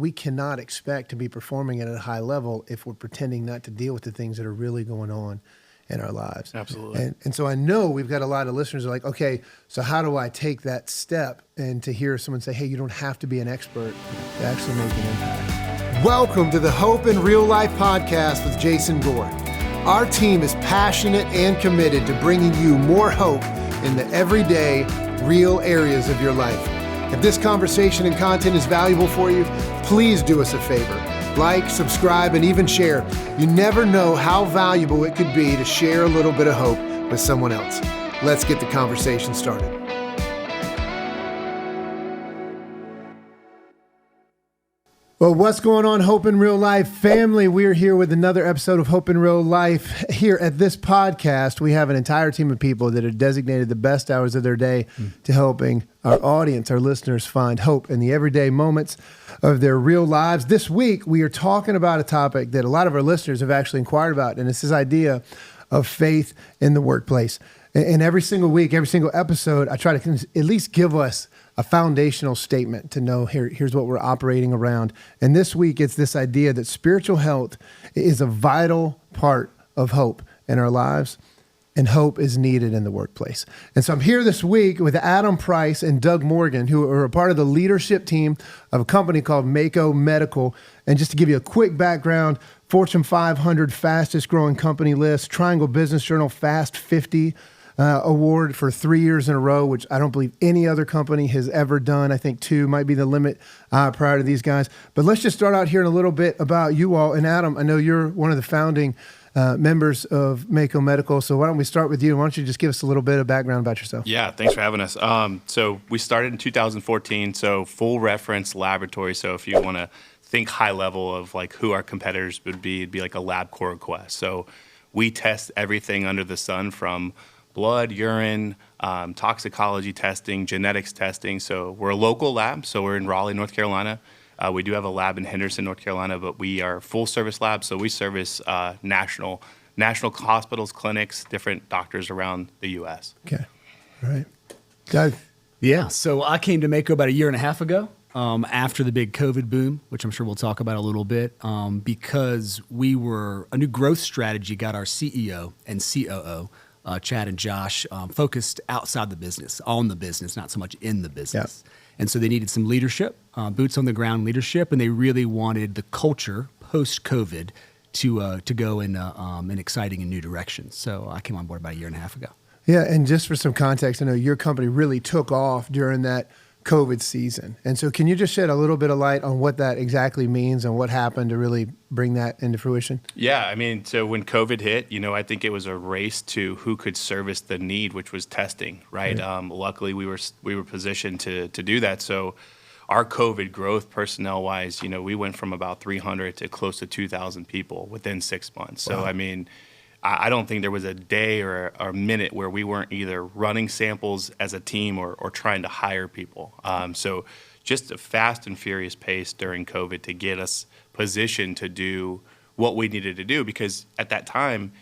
We cannot expect to be performing at a high level if we're pretending not to deal with the things that are really going on in our lives. Absolutely. And so I know we've got a lot of listeners who are like, okay, so how do I take that step? And to hear someone say, hey, you don't have to be an expert to actually make an impact. Welcome to the Hope in Real Life podcast with Jason Gore. Our team is passionate and committed to bringing you more hope in the everyday, real areas of your life. If this conversation and content is valuable for you, please do us a favor. Like, subscribe, and even share. You never know how valuable it could be to share a little bit of hope with someone else. Let's get the conversation started. Well, what's going on, Hope in Real Life family? We're here with another episode of Hope in Real Life. Here at this podcast, we have an entire team of people that have designated the best hours of their day to helping our audience, our listeners, find hope in the everyday moments of their real lives. This week, we are talking about a topic that a lot of our listeners have actually inquired about, and it's this idea of faith in the workplace. And every single week, every single episode, I try to at least give us a foundational statement to know here's what we're operating around. And this week, it's this idea that spiritual health is a vital part of hope in our lives, and hope is needed in the workplace. And so I'm here this week with Adam Price and Doug Morgan, who are a part of the leadership team of a company called Mako Medical. And just to give you a quick background, Fortune 500 fastest growing company list, Triangle Business Journal Fast 50 award for 3 years in a row, which I don't believe any other company has ever done. I think 2 might be the limit prior to these guys. But let's just start out here in a little bit about you all. And Adam, I know you're one of the founding members of Mako Medical. So why don't we start with you? Why don't you just give us a little bit of background about yourself? Yeah, thanks for having us. So we started in 2014, so full reference laboratory. So if you want to think high level of like who our competitors would be, it'd be like a LabCorp request. So we test everything under the sun from blood, urine, toxicology testing, genetics testing. So we're a local lab. So we're in Raleigh, North Carolina. We do have a lab in Henderson, North Carolina, but we are a full service lab. So we service national hospitals, clinics, different doctors around the U.S. Okay. All right. Doug? Yeah. So I came to Mako about a year and a half ago after the big COVID boom, which I'm sure we'll talk about a little bit, because a new growth strategy got our CEO and COO, Chad and Josh, focused outside the business, on the business, not so much in the business. Yep. And so they needed some leadership, boots on the ground leadership, and they really wanted the culture post-COVID to go in an exciting and new direction. So I came on board about a year and a half ago. Yeah, and just for some context, I know your company really took off during that COVID season. And so can you just shed a little bit of light on what that exactly means and what happened to really bring that into fruition? Yeah, I mean, so when COVID hit, I think it was a race to who could service the need, which was testing, right? Luckily, we were positioned to do that. So our COVID growth personnel-wise, we went from about 300 to close to 2,000 people within 6 months. So, wow. I mean, I don't think there was a day or a minute where we weren't either running samples as a team or trying to hire people. So just a fast and furious pace during COVID to get us positioned to do what we needed to do. Because at that time,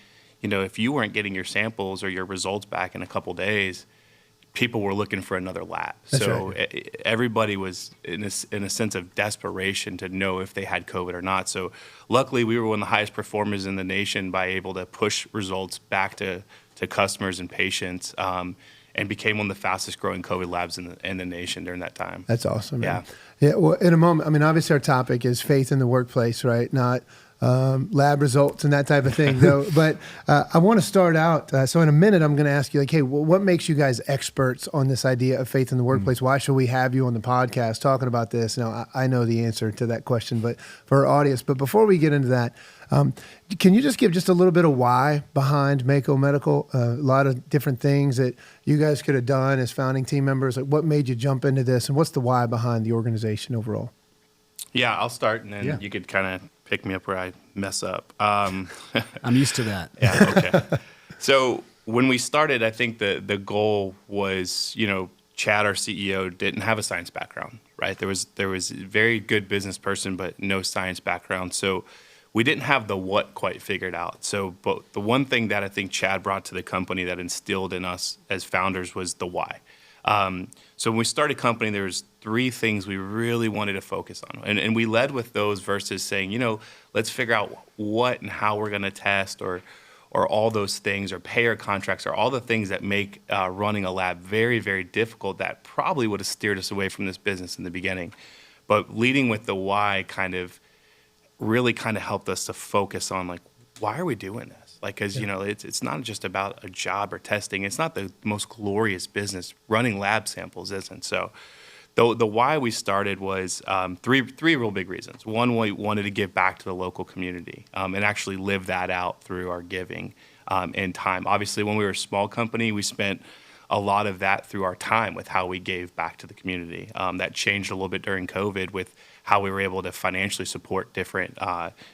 if you weren't getting your samples or your results back in a couple days, people were looking for another lab. That's so right. Everybody was in a sense of desperation to know if they had COVID or not. So luckily, we were one of the highest performers in the nation by able to push results back to customers and patients, and became one of the fastest growing COVID labs in the nation during that time. That's awesome, man. Yeah. Yeah. Well, in a moment, I mean, obviously our topic is faith in the workplace, right? Not lab results and that type of thing, though. But I want to start out. So in a minute, I'm going to ask you, like, hey, what makes you guys experts on this idea of faith in the workplace? Why should we have you on the podcast talking about this? Now, I know the answer to that question, but for our audience. But before we get into that, can you just give just a little bit of why behind Mako Medical? A lot of different things that you guys could have done as founding team members. Like, what made you jump into this, and what's the why behind the organization overall? Yeah, I'll start, and then you could kind of pick me up where I mess up. I'm used to that. Yeah, okay. So when we started, I think the goal was, Chad, our CEO, didn't have a science background, right? There was a very good business person, but no science background. So we didn't have the what quite figured out. So, but the one thing that I think Chad brought to the company that instilled in us as founders was the why. So when we started company, there was 3 things we really wanted to focus on. And we led with those versus saying, let's figure out what and how we're going to test or all those things, or payer contracts, or all the things that make running a lab very, very difficult that probably would have steered us away from this business in the beginning. But leading with the why really helped us to focus on, like, why are we doing this? Like, because, it's not just about a job or testing. It's not the most glorious business. Running lab samples isn't. So the why we started was three real big reasons. One, we wanted to give back to the local community and actually live that out through our giving and time. Obviously, when we were a small company, we spent a lot of that through our time with how we gave back to the community. That changed a little bit during COVID with how we were able to financially support different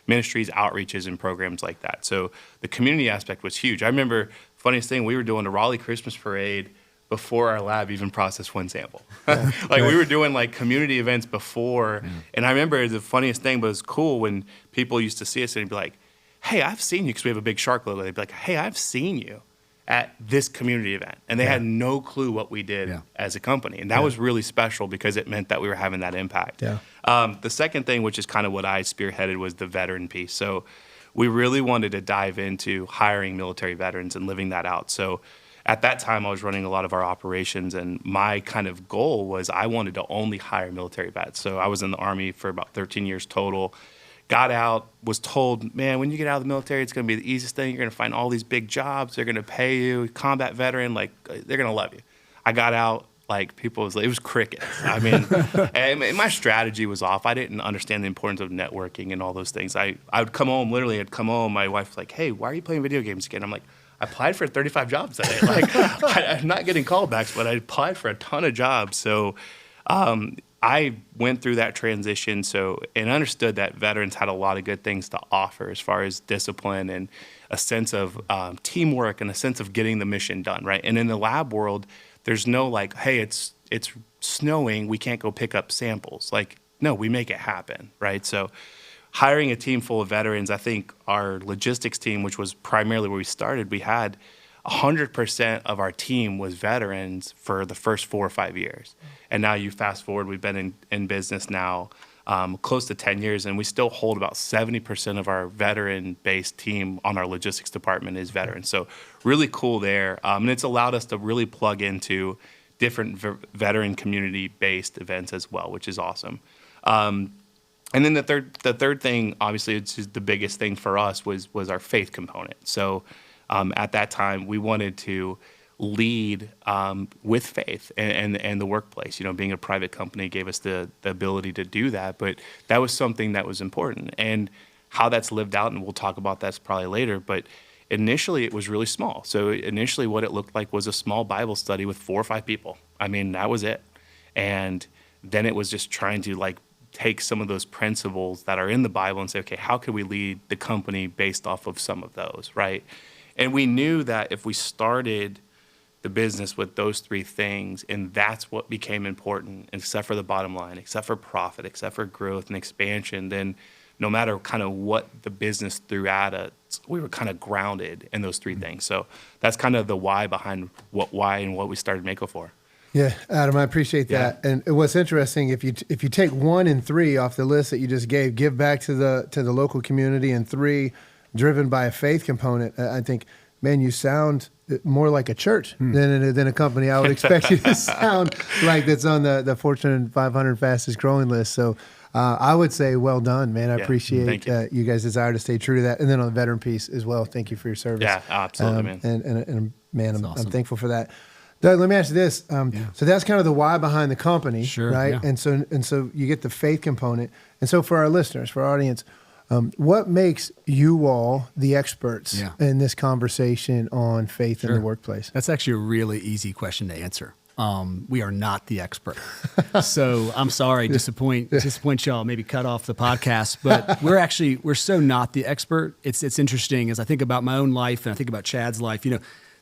ministries, outreaches, and programs like that. So the community aspect was huge. I remember, funniest thing, we were doing a Raleigh Christmas parade before our lab even processed one sample. We were doing like community events before. And I remember the funniest thing, but it was cool when people used to see us and they'd be like, hey, I've seen you, because we have a big shark logo. They'd be like, hey, I've seen you at this community event. And they had no clue what we did as a company. And that was really special because it meant that we were having that impact. The second thing, which is kind of what I spearheaded, was the veteran piece. So we really wanted to dive into hiring military veterans and living that out. So at that time, I was running a lot of our operations, and my kind of goal was I wanted to only hire military vets. So I was in the Army for about 13 years total. Got out, was told, man, when you get out of the military, it's going to be the easiest thing. You're going to find all these big jobs. They're going to pay you. Combat veteran, like, they're going to love you. I got out, like, it was crickets. I mean, and my strategy was off. I didn't understand the importance of networking and all those things. I would come home, my wife was like, hey, why are you playing video games again? I'm like, I applied for 35 jobs that day. Like, I'm not getting callbacks, but I applied for a ton of jobs. So I went through that transition and understood that veterans had a lot of good things to offer as far as discipline and a sense of teamwork and a sense of getting the mission done, right? And in the lab world, there's no like, hey, it's snowing, we can't go pick up samples. Like, no, we make it happen, right? So hiring a team full of veterans, I think our logistics team, which was primarily where we started, we had 100% of our team was veterans for the first 4 or 5 years. And now you fast forward, we've been in business now close to 10 years, and we still hold about 70% of our veteran-based team on our logistics department is veterans. So really cool there. And it's allowed us to really plug into different veteran community-based events as well, which is awesome. And then the third thing, obviously, it's just the biggest thing for us was our faith component. So at that time, we wanted to lead with faith and the workplace. Being a private company gave us the ability to do that, but that was something that was important. And how that's lived out, and we'll talk about that probably later, but initially it was really small. So initially what it looked like was a small Bible study with 4 or 5 people. I mean, that was it. And then it was just trying to take some of those principles that are in the Bible and say, okay, how can we lead the company based off of some of those, right? And we knew that if we started the business with those 3 things, and that's what became important, except for the bottom line, except for profit, except for growth and expansion, then no matter kind of what the business threw at us, we were kind of grounded in those 3 things. So that's kind of the why behind what we started Mako for. Yeah, Adam, I appreciate that. Yeah. And what's interesting, if you take 1 and 3 off the list that you just gave, give back to the local community, and 3, driven by a faith component, I think, man, you sound more like a church than a company. I would expect you to sound like that's on the Fortune 500 fastest growing list. So I would say, well done, man. I appreciate you guys' desire to stay true to that. And then on the veteran piece as well, thank you for your service. Yeah, absolutely, man. And man, I'm awesome. thankful for that. Doug, let me ask you this. So that's kind of the why behind the company, right? Yeah. And so you get the faith component. And so for our listeners, for our audience, what makes you all the experts in this conversation on faith in the workplace? That's actually a really easy question to answer. We are not the expert. So I'm sorry, disappoint y'all, maybe cut off the podcast, but we're so not the expert. It's interesting as I think about my own life and I think about Chad's life,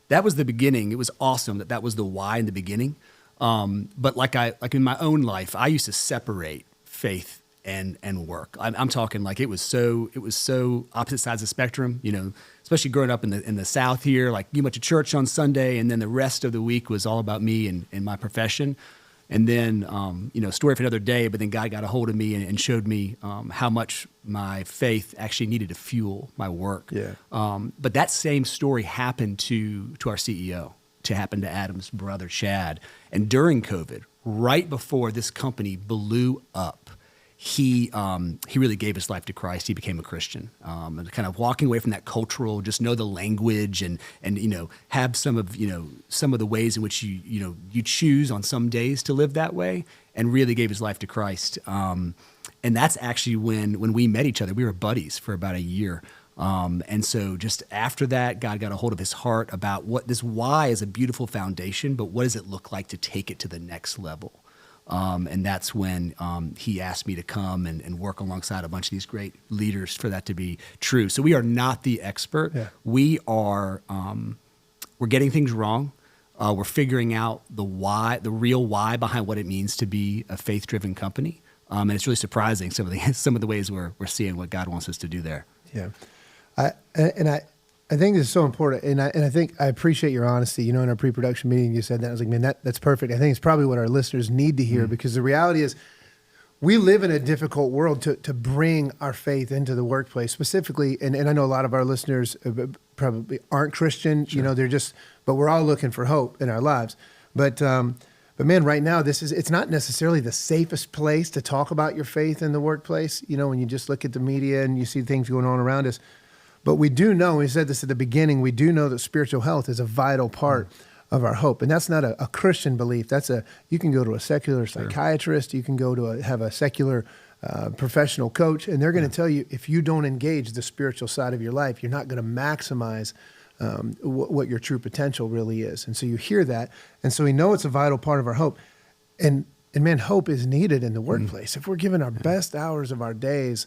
that was the beginning. It was awesome that was the why in the beginning. But like in my own life, I used to separate faith and work. I'm talking like it was so opposite sides of the spectrum, especially growing up in the South here. Like you went to church on Sunday, and then the rest of the week was all about me and my profession. And then, story for another day, but then God got a hold of me and showed me how much my faith actually needed to fuel my work. Yeah. But that same story happened to our CEO, happened to Adam's brother, Chad. And during COVID, right before this company blew up, he really gave his life to Christ. He became a Christian, and kind of walking away from that cultural, just know the language and have some of the ways in which you choose on some days to live that way, and really gave his life to Christ. And that's actually when we met each other. We were buddies for about a year. And so just after that, God got a hold of his heart about what this why is a beautiful foundation, but what does it look like to take it to the next level? And that's when he asked me to come and work alongside a bunch of these great leaders for that to be true. So we are not the expert. Yeah. We are we're getting things wrong. We're figuring out the real why behind what it means to be a faith-driven company. And it's really surprising some of the ways we're seeing what God wants us to do there. Yeah, I think this is so important, and I think I appreciate your honesty. In our pre-production meeting, you said that. I was like, man, that's perfect. I think it's probably what our listeners need to hear, because the reality is we live in a difficult world to bring our faith into the workplace specifically. And I know a lot of our listeners probably aren't Christian. Sure. But we're all looking for hope in our lives. But man, right now, it's not necessarily the safest place to talk about your faith in the workplace. When you just look at the media and you see things going on around us. But we do know, we said this at the beginning, we do know that spiritual health is a vital part of our hope. And that's not a Christian belief. You can go to a secular psychiatrist, you can go have a secular professional coach, and they're going to tell you if you don't engage the spiritual side of your life, you're not going to maximize what your true potential really is. And so you hear that. And so we know it's a vital part of our hope. And man, hope is needed in the workplace. If we're giving our best hours of our days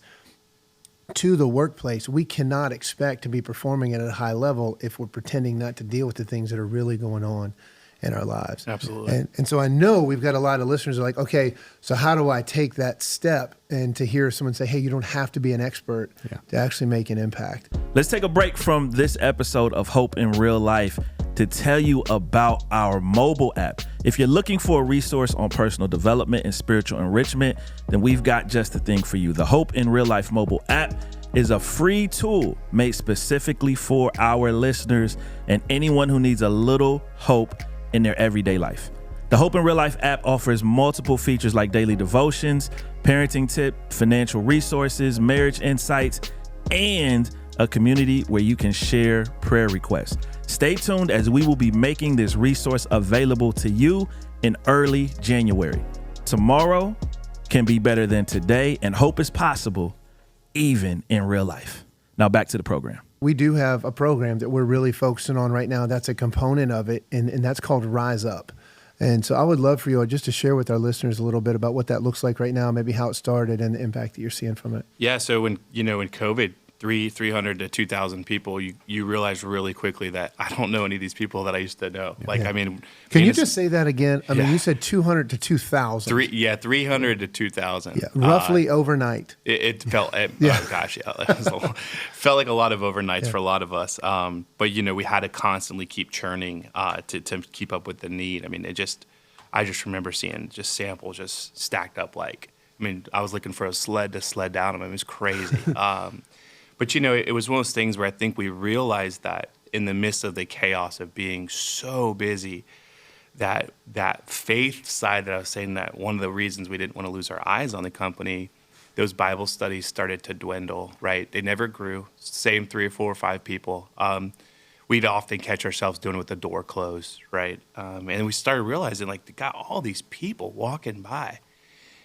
to the workplace, we cannot expect to be performing at a high level if we're pretending not to deal with the things that are really going on in our lives. Absolutely. And so I know we've got a lot of listeners who are like, okay, so how do I take that step? And to hear someone say, hey, you don't have to be an expert to actually make an impact. Let's take a break from this episode of Hope in Real Life to tell you about our mobile app. If you're looking for a resource on personal development and spiritual enrichment, then we've got just the thing for you. The Hope in Real Life mobile app is a free tool made specifically for our listeners and anyone who needs a little hope in their everyday life. The Hope in Real Life app offers multiple features like daily devotions, parenting tips, financial resources, marriage insights, and a community where you can share prayer requests. Stay tuned as we will be making this resource available to you in early January. Tomorrow can be better than today, and hope is possible even in real life. Now back to the program. We do have a program that we're really focusing on right now. That's a component of it, and that's called Rise Up. And so I would love for you just to share with our listeners a little bit about what that looks like right now, maybe how it started and the impact that you're seeing from it. Yeah, so when COVID, 300 to 2,000 people, you realize really quickly that I don't know any of these people that I used to know. Can you just say that again? I mean, you said 200 to 2,000. 300 to 2,000. Yeah, roughly overnight. It felt, oh gosh, felt like a lot of overnights for a lot of us. But we had to constantly keep churning to keep up with the need. I mean, I just remember seeing just samples just stacked up. I was looking for a sled to sled down them. It was crazy. But, it was one of those things where I think we realized that in the midst of the chaos of being so busy, that faith side that I was saying, that one of the reasons we didn't want to lose our eyes on the company, those Bible studies started to dwindle, right? They never grew, same 3 or 4 or 5 people. We'd often catch ourselves doing it with the door closed, right? And we started realizing, they got all these people walking by.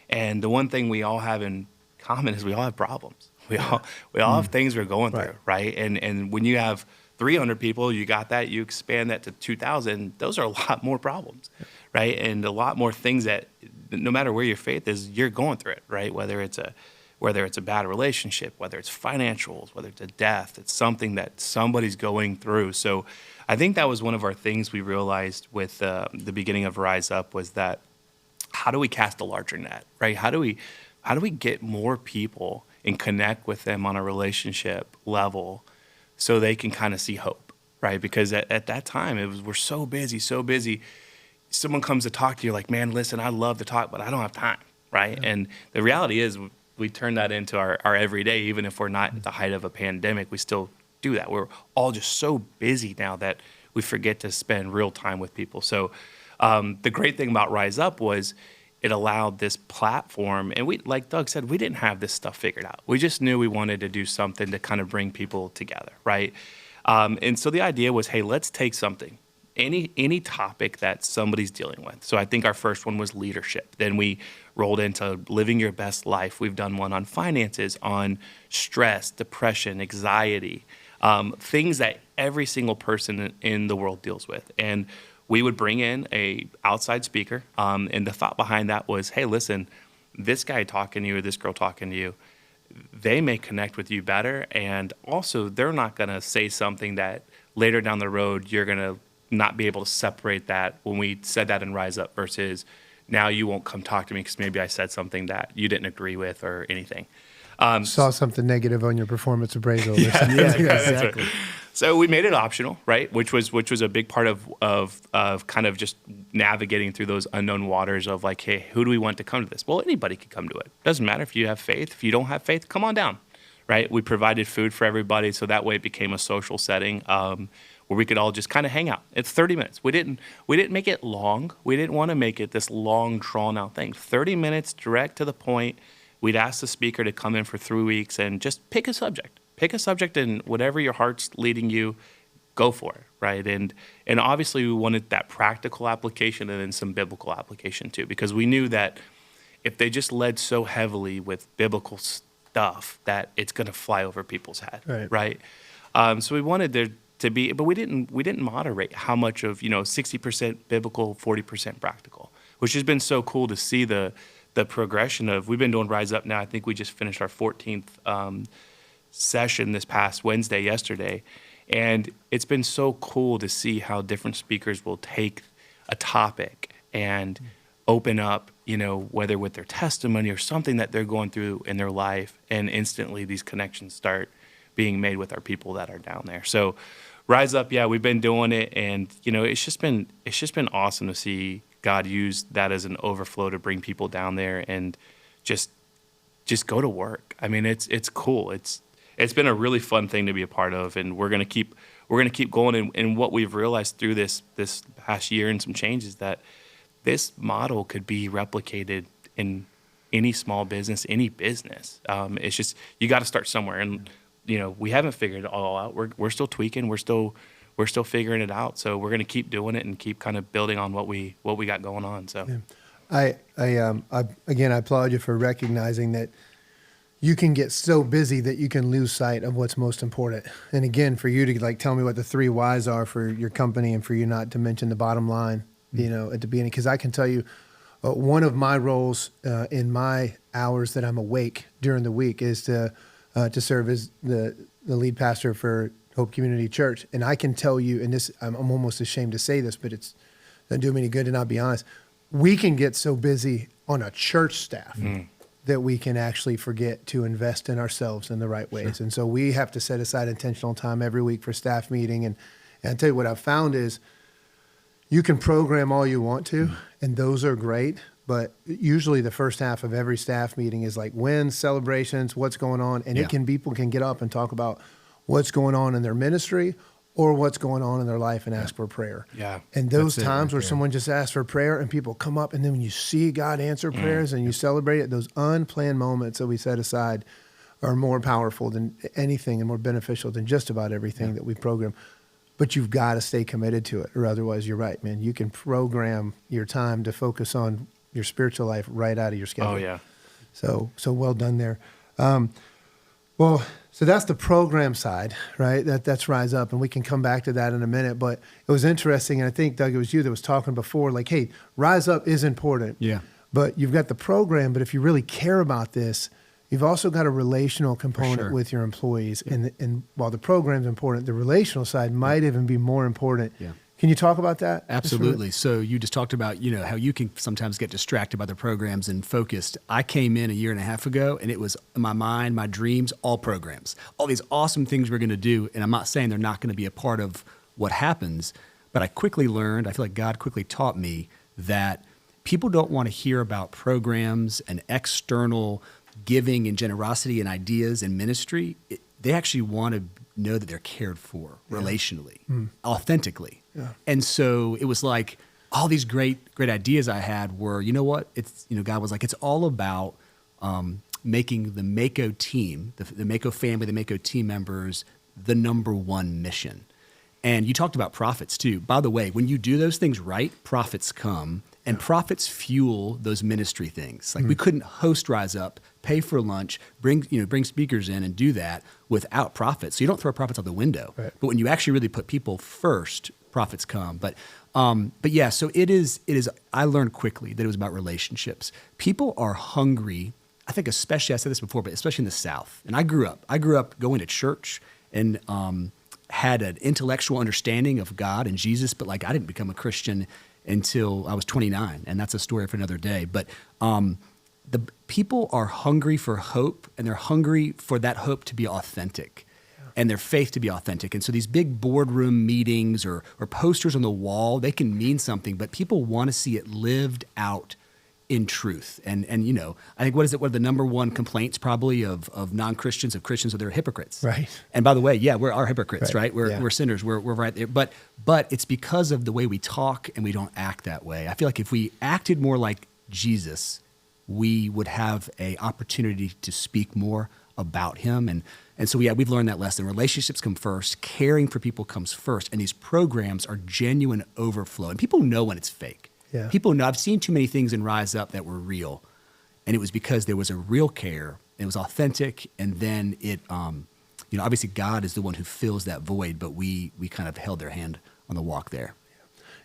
And the one thing we all have in common is we all have problems. We all have things we're going through, right? And when you have 300 people, you got that, you expand that to 2,000, those are a lot more problems, right? And a lot more things that no matter where your faith is, you're going through it, right? Whether it's a bad relationship, whether it's financials, whether it's a death, it's something that somebody's going through. So I think that was one of our things we realized with the beginning of Rise Up, was that how do we cast a larger net, right? How do we how do we get more people and connect with them on a relationship level so they can kind of see hope, right? Because at that time, we're so busy. Someone comes to talk to you like, man, listen, I love to talk, but I don't have time, right? Yeah. And the reality is we turn that into our everyday. Even if we're not at the height of a pandemic, we still do that. We're all just so busy now that we forget to spend real time with people. So the great thing about Rise Up was it allowed this platform, and we, like Doug said, we didn't have this stuff figured out. We just knew we wanted to do something to kind of bring people together, right? And so the idea was, hey, let's take something, any topic that somebody's dealing with. So I think our first one was leadership. Then we rolled into living your best life. We've done one on finances, on stress, depression, anxiety, things that every single person in the world deals with. And we would bring in a outside speaker. And the thought behind that was, hey, listen, this guy talking to you or this girl talking to you, they may connect with you better. And also, they're not going to say something that later down the road, you're going to not be able to separate that when we said that in Rise Up versus now you won't come talk to me because maybe I said something that you didn't agree with or anything. Saw something negative on your performance appraisal. Exactly. So we made it optional, right? Which was a big part of kind of just navigating through those unknown waters of like, hey, who do we want to come to this? Well, anybody could come to it. Doesn't matter if you have faith. If you don't have faith, come on down, right? We provided food for everybody, so that way it became a social setting where we could all just kind of hang out. It's 30 minutes. We didn't make it long. We didn't want to make it this long, drawn-out thing. 30 minutes, direct to the point. We'd ask the speaker to come in for 3 weeks and just pick a subject. Pick a subject, and whatever your heart's leading you, go for it, right? And obviously we wanted that practical application and then some biblical application too, because we knew that if they just led so heavily with biblical stuff that it's going to fly over people's head, right? So we wanted there to be, but we didn't moderate how much of 60% biblical, 40% practical, which has been so cool to see the progression of. We've been doing Rise Up now. I think we just finished our 14th session this past Wednesday, yesterday, and it's been so cool to see how different speakers will take a topic and open up, whether with their testimony or something that they're going through in their life, and instantly these connections start being made with our people that are down there. So Rise Up, yeah, we've been doing it, and it's just been awesome to see God use that as an overflow to bring people down there and just go to work. I mean, it's cool. It's been a really fun thing to be a part of, and we're gonna keep going. And what we've realized through this past year and some changes, that this model could be replicated in any small business, any business. It's just you got to start somewhere, and we haven't figured it all out. We're still tweaking. We're still figuring it out. So we're going to keep doing it and keep kind of building on what we got going on. So, I applaud you for recognizing that you can get so busy that you can lose sight of what's most important. And again, for you to tell me what the 3 whys are for your company, and for you not to mention the bottom line, at the beginning, because I can tell you one of my roles in my hours that I'm awake during the week is to serve as the lead pastor for Hope Community Church. And I can tell you, and this, I'm almost ashamed to say this, but it's doesn't do me any good to not be honest. We can get so busy on a church staff that we can actually forget to invest in ourselves in the right ways. Sure. And so we have to set aside intentional time every week for staff meeting. And I tell you what I've found is you can program all you want to, and those are great. But usually the first half of every staff meeting is like wins, celebrations, what's going on. And people can get up and talk about what's going on in their ministry or what's going on in their life and ask for prayer. Yeah. And those times where someone just asks for prayer and people come up, and then when you see God answer prayers and you celebrate it, those unplanned moments that we set aside are more powerful than anything and more beneficial than just about everything that we program. But you've got to stay committed to it, or otherwise you're right, man. You can program your time to focus on your spiritual life right out of your schedule. Oh, yeah. So well done there. So that's the program side, right? That's Rise Up, and we can come back to that in a minute. But it was interesting, and I think, Doug, it was you that was talking before, like, hey, Rise Up is important. Yeah. But you've got the program, but if you really care about this, you've also got a relational component with your employees. Yeah. And while the program's important, the relational side might even be more important Can you talk about that? Absolutely. So you just talked about, how you can sometimes get distracted by the programs and focused. I came in a year and a half ago, and it was my mind, my dreams, all programs, all these awesome things we're going to do. And I'm not saying they're not going to be a part of what happens, but I quickly learned, I feel like God quickly taught me that people don't want to hear about programs and external giving and generosity and ideas and ministry. They actually want to know that they're cared for relationally, authentically. Yeah. And so it was like all these great ideas I had were, God was like, it's all about making the Mako team, the Mako family, the Mako team members, the number one mission. And you talked about profits too. By the way, when you do those things right, profits come, and profits fuel those ministry things. Like we couldn't host Rise Up, pay for lunch, bring speakers in and do that without profits. So you don't throw profits out the window. Right. But when you actually really put people first, profits come. But yeah, so it is, I learned quickly that it was about relationships. People are hungry. I think especially, I said this before, but especially in the South. And I grew up going to church and had an intellectual understanding of God and Jesus, but like I didn't become a Christian until I was 29, and that's a story for another day. But the people are hungry for hope, and they're hungry for that hope to be authentic and their faith to be authentic. And so these big boardroom meetings or posters on the wall, they can mean something, but people want to see it lived out in truth. And I think what are the number one complaints probably of non-Christians, of Christians, are they're hypocrites. Right. And by the way, yeah, we're hypocrites, right? We're sinners. We're right there. But it's because of the way we talk and we don't act that way. I feel like if we acted more like Jesus, we would have a opportunity to speak more about him. And so we've learned that lesson. Relationships come first, caring for people comes first, and these programs are genuine overflow. And people know when it's fake. Yeah. People know. I've seen too many things in Rise Up that were real, and it was because there was a real care. It was authentic, and then it, obviously God is the one who fills that void, but we kind of held their hand on the walk there.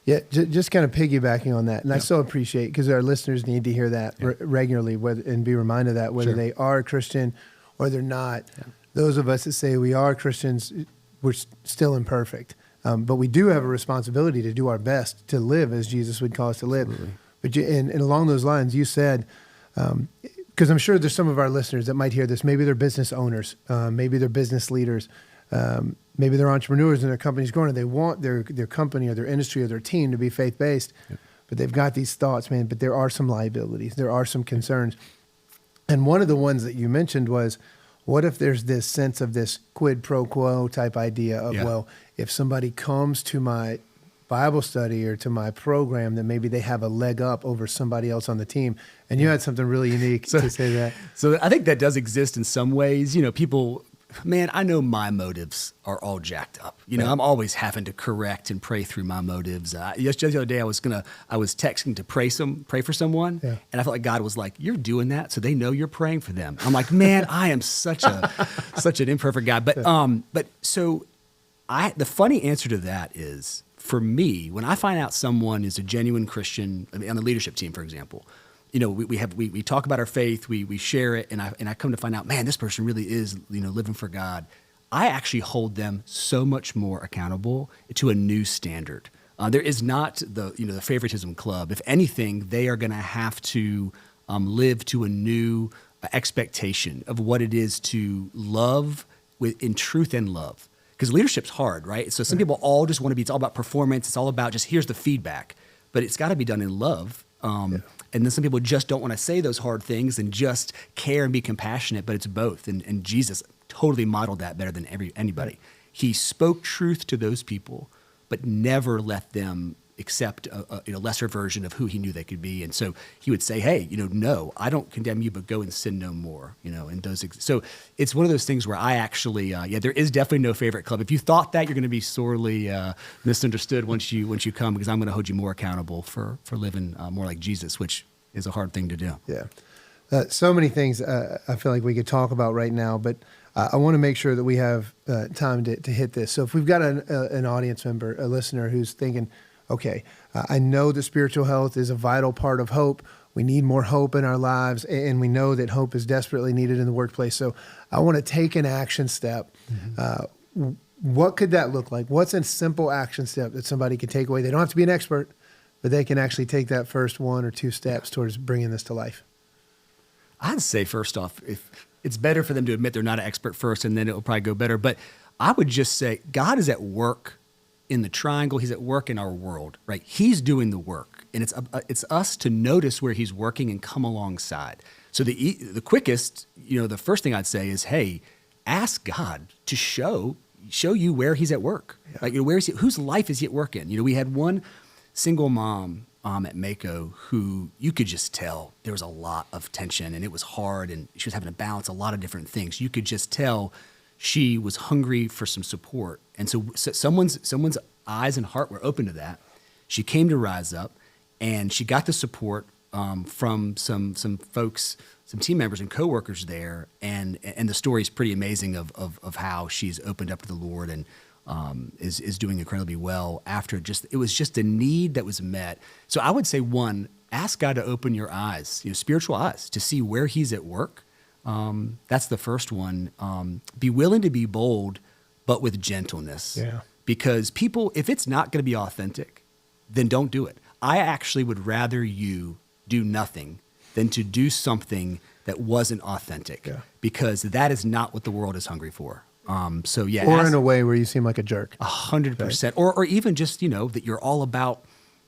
Yeah, just kind of piggybacking on that, and I so appreciate, because our listeners need to hear that regularly, and be reminded of that, whether they are a Christian or they're not. Yeah. Those of us that say we are Christians, we're still imperfect. But we do have a responsibility to do our best to live as Jesus would call us to live. Absolutely. But and along those lines, you said, because I'm sure there's some of our listeners that might hear this. Maybe they're business owners, maybe they're business leaders, maybe they're entrepreneurs and their company's growing. And they want their company or their industry or their team to be faith-based. Yep. But they've got these thoughts, man, but there are some liabilities. There are some concerns. And one of the ones that you mentioned was, what if there's this sense of this quid pro quo type idea of, well, if somebody comes to my Bible study or to my program, then maybe they have a leg up over somebody else on the team. And you had something really unique to say that. So I think that does exist in some ways. People, man, I know my motives are all jacked up. I'm always having to correct and pray through my motives. Just the other day, I was texting to pray for someone, and I felt like God was like, "You're doing that, so they know you're praying for them." I'm like, man, I am such an imperfect guy. But so the funny answer to that is, for me, when I find out someone is a genuine Christian, on the leadership team, for example. We talk about our faith, we share it, and I come to find out, man, this person really is, living for God. I actually hold them so much more accountable to a new standard. There is not the favoritism club. If anything, they are going to have to live to a new expectation of what it is to love in truth and love. Because leadership's hard, right? So some people all just want to be. It's all about performance. It's all about just here's the feedback, but it's got to be done in love. And then some people just don't want to say those hard things and just care and be compassionate, but it's both. And Jesus totally modeled that better than anybody. He spoke truth to those people, but never let them accept a lesser version of who he knew they could be. And so he would say, hey, no, I don't condemn you, but go and sin no more, and those. So it's one of those things where I actually, there is definitely no favorite club. If you thought that, you're going to be sorely misunderstood once you come, because I'm going to hold you more accountable for living more like Jesus, which is a hard thing to do. Yeah. So many things I feel like we could talk about right now, but I want to make sure that we have time to hit this. So if we've got an audience member, a listener who's thinking, okay, I know that spiritual health is a vital part of hope. We need more hope in our lives, and we know that hope is desperately needed in the workplace. So I want to take an action step. what could that look like? What's a simple action step that somebody can take away? They don't have to be an expert, but they can actually take that first 1 or 2 steps towards bringing this to life. I'd say first off, if it's better for them to admit they're not an expert first, and then it'll probably go better. But I would just say God is at work in the triangle. He's at work in our world, right? He's doing the work, and it's us to notice where he's working and come alongside. So the quickest, the first thing I'd say is, hey, ask God to show you where he's at work. Yeah. Like, where is he? Whose life is he at work in? We had one single mom at Mako who you could just tell there was a lot of tension and it was hard, and she was having to balance a lot of different things. You could just tell she was hungry for some support. And so someone's eyes and heart were open to that. She came to Rise Up, and she got the support from some folks, some team members and coworkers there. And the story is pretty amazing of how she's opened up to the Lord and is doing incredibly well after it was just a need that was met. So I would say, one, ask God to open your eyes, spiritual eyes, to see where he's at work. That's the first one. Be willing to be bold, but with gentleness. Yeah. Because people, if it's not going to be authentic, then don't do it. I actually would rather you do nothing than to do something that wasn't authentic, because that is not what the world is hungry for. Or in a way where you seem like a jerk. 100%. Or even just, that you're all about,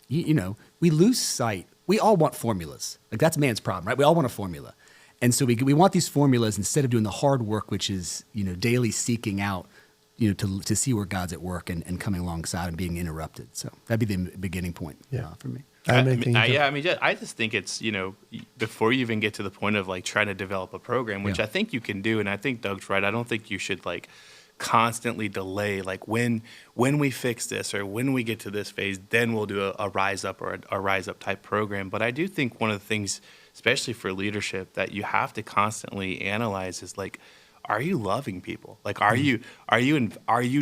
we lose sight. We all want formulas. Like, that's man's problem, right? We all want a formula. And so we want these formulas instead of doing the hard work, which is, daily seeking out, to see where God's at work and coming alongside and being interrupted. So that'd be the beginning point for me. I just think it's, before you even get to the point of like trying to develop a program, which I think you can do. And I think Doug's right. I don't think you should like constantly delay, like when we fix this or when we get to this phase, then we'll do a Rise Up or a Rise Up type program. But I do think one of the things, especially for leadership, that you have to constantly analyze is like, are you loving people? Like, are you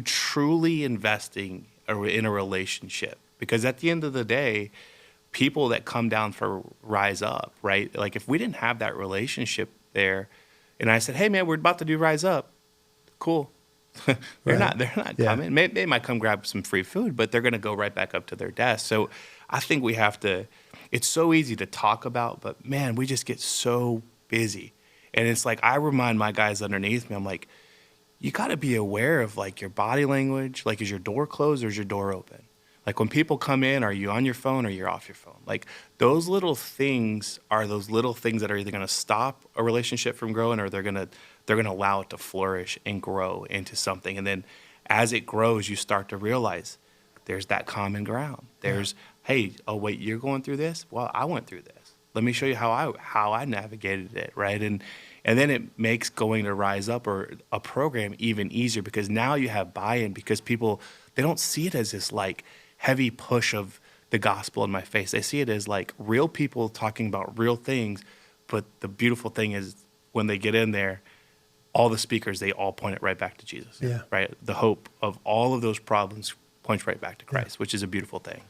truly investing in a relationship? Because at the end of the day, people that come down for Rise Up, right? Like, if we didn't have that relationship there, and I said, hey man, we're about to do Rise Up, cool. They're not coming. They might come grab some free food, but they're going to go right back up to their desk. So I think we have to, it's so easy to talk about, but man, we just get so busy. And it's like, I remind my guys underneath me, I'm like, you got to be aware of like your body language. Like, is your door closed or is your door open? Like, when people come in, are you on your phone or you're off your phone? Like, those little things are those little things that are either going to stop a relationship from growing, or they're going to allow it to flourish and grow into something. And then as it grows, you start to realize there's that common ground. There's, hey, oh wait, you're going through this? Well, I went through this. Let me show you how I navigated it, right? And then it makes going to Rise Up or a program even easier, because now you have buy-in, because people, they don't see it as this like heavy push of the gospel in my face. They see it as like real people talking about real things. But the beautiful thing is, when they get in there, all the speakers, they all point it right back to Jesus, right? The hope of all of those problems points right back to Christ, which is a beautiful thing.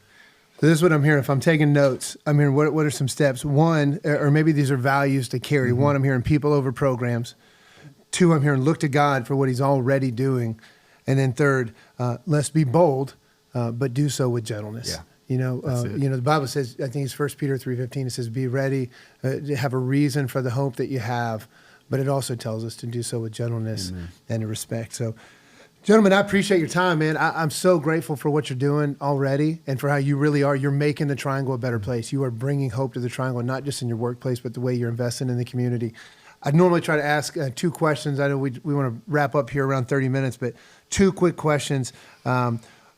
So this is what I'm hearing. If I'm taking notes, I'm hearing what are some steps? One, or maybe these are values to carry. Mm-hmm. One, I'm hearing people over programs. Two, I'm hearing look to God for what he's already doing. And then third, let's be bold, but do so with gentleness. Yeah. The Bible says, I think it's 1 Peter 3:15, it says, be ready to have a reason for the hope that you have. But it also tells us to do so with gentleness and respect. So, gentlemen, I appreciate your time, man. I'm so grateful for what you're doing already and for how you really are. You're making the Triangle a better place. You are bringing hope to the Triangle, not just in your workplace, but the way you're investing in the community. I'd normally try to ask 2 questions. I know we want to wrap up here around 30 minutes, but 2 quick questions.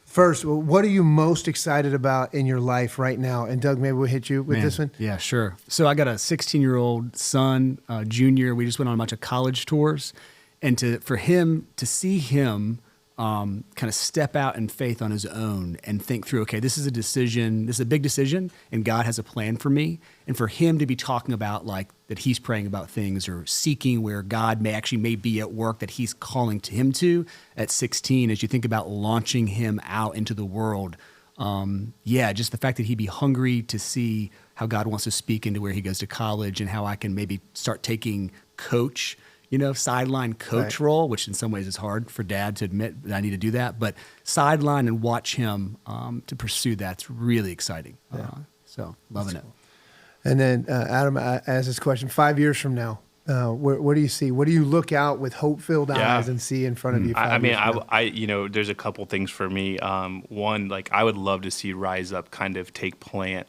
First, what are you most excited about in your life right now? And Doug, maybe we'll hit you with this one. Yeah, sure. So I got a 16-year-old son, junior. We just went on a bunch of college tours. And for him to see him kind of step out in faith on his own and think through, okay, this is a decision, this is a big decision, and God has a plan for me. And for him to be talking about like that he's praying about things or seeking where God may be at work that he's calling to him to at 16, as you think about launching him out into the world. Just the fact that he'd be hungry to see how God wants to speak into where he goes to college and how I can maybe start taking coach sideline coach role, which in some ways is hard for dad to admit that I need to do that, but sideline and watch him to pursue that's really exciting. So loving it. And then Adam asked this question: 5 years from now, what do you see? What do you look out with hope-filled eyes and see in front of you? There's a couple things for me. One, like I would love to see Rise Up kind of take plant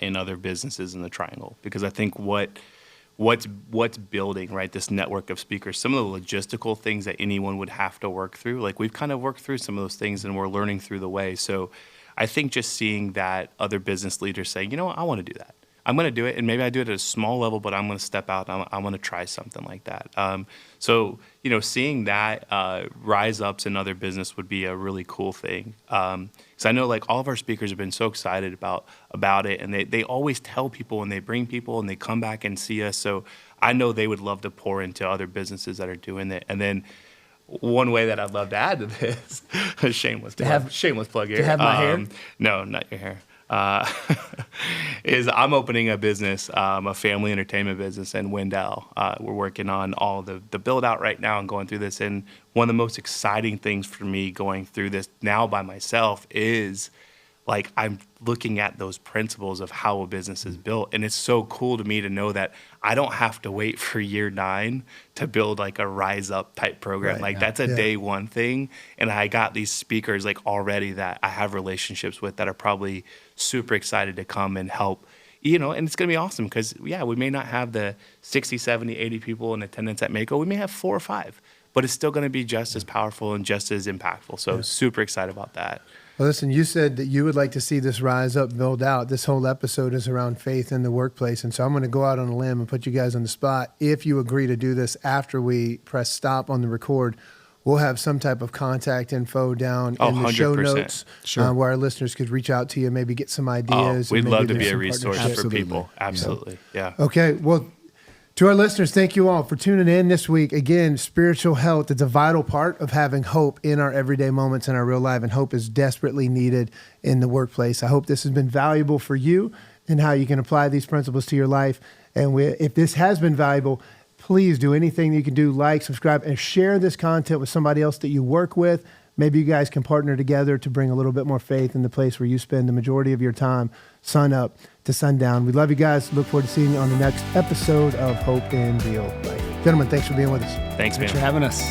in other businesses in the Triangle, because I think what's building, right, this network of speakers, some of the logistical things that anyone would have to work through, like we've kind of worked through some of those things and we're learning through the way. So I think just seeing that other business leaders saying, I want to do that. I'm going to do it, and maybe I do it at a small level, but I'm going to step out. I want to try something like that. So seeing that rise ups in other business would be a really cool thing. Because I know like all of our speakers have been so excited about it, and they always tell people, and they bring people, and they come back and see us. So I know they would love to pour into other businesses that are doing it. And then one way that I'd love to add to this, shameless plug here. To have my hair? No, not your hair. Is I'm opening a business, a family entertainment business in Wendell. We're working on all the build out right now and going through this. And one of the most exciting things for me going through this now by myself is like I'm looking at those principles of how a business is built. And it's so cool to me to know that I don't have to wait for year 9 to build like a Rise Up type program. That's a day one thing. And I got these speakers like already that I have relationships with that are probably super excited to come and help, and it's going to be awesome because, we may not have the 60, 70, 80 people in attendance at Mako. We may have 4 or 5, but it's still going to be just as powerful and just as impactful. So super excited about that. Well, listen, you said that you would like to see this Rise Up build out. This whole episode is around faith in the workplace. And so I'm going to go out on a limb and put you guys on the spot. If you agree to do this after we press stop on the record, we'll have some type of contact info down in the 100%. show notes where our listeners could reach out to you, maybe get some ideas. We'd love to be a resource for people. Absolutely. Yeah. Okay. Well, to our listeners, thank you all for tuning in this week. Again, spiritual health is a vital part of having hope in our everyday moments in our real life, and hope is desperately needed in the workplace. I hope this has been valuable for you and how you can apply these principles to your life. And if this has been valuable, please do anything that you can do, like, subscribe, and share this content with somebody else that you work with. Maybe you guys can partner together to bring a little bit more faith in the place where you spend the majority of your time, sun up to sundown. We love you guys. Look forward to seeing you on the next episode of Hope in Real Life. Gentlemen, thanks for being with us. Thanks, man. Thanks for having us.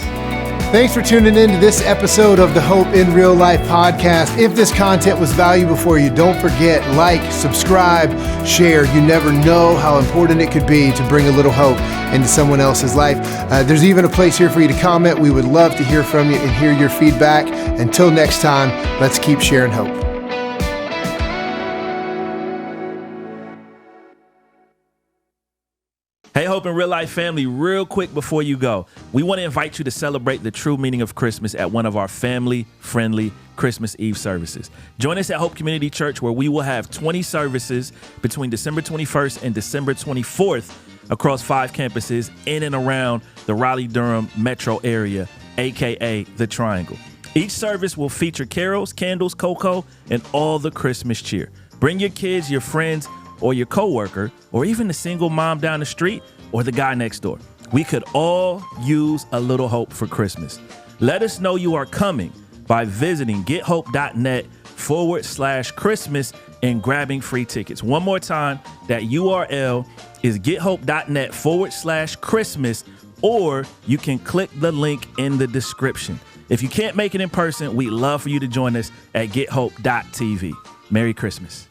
Thanks for tuning in to this episode of the Hope in Real Life podcast. If this content was valuable for you, don't forget, like, subscribe, share. You never know how important it could be to bring a little hope into someone else's life. There's even a place here for you to comment. We would love to hear from you and hear your feedback. Until next time, let's keep sharing hope. Hey, Hope in Real Life family, real quick before you go, we want to invite you to celebrate the true meaning of Christmas at one of our family-friendly Christmas Eve services. Join us at Hope Community Church, where we will have 20 services between December 21st and December 24th across 5 campuses in and around the Raleigh-Durham metro area, aka the Triangle. Each service will feature carols, candles, cocoa, and all the Christmas cheer. Bring your kids, your friends, or your coworker, or even the single mom down the street, or the guy next door. We could all use a little hope for Christmas. Let us know you are coming by visiting gethope.net/Christmas and grabbing free tickets. One more time, that URL is gethope.net/Christmas, or you can click the link in the description. If you can't make it in person, we'd love for you to join us at gethope.tv. Merry Christmas.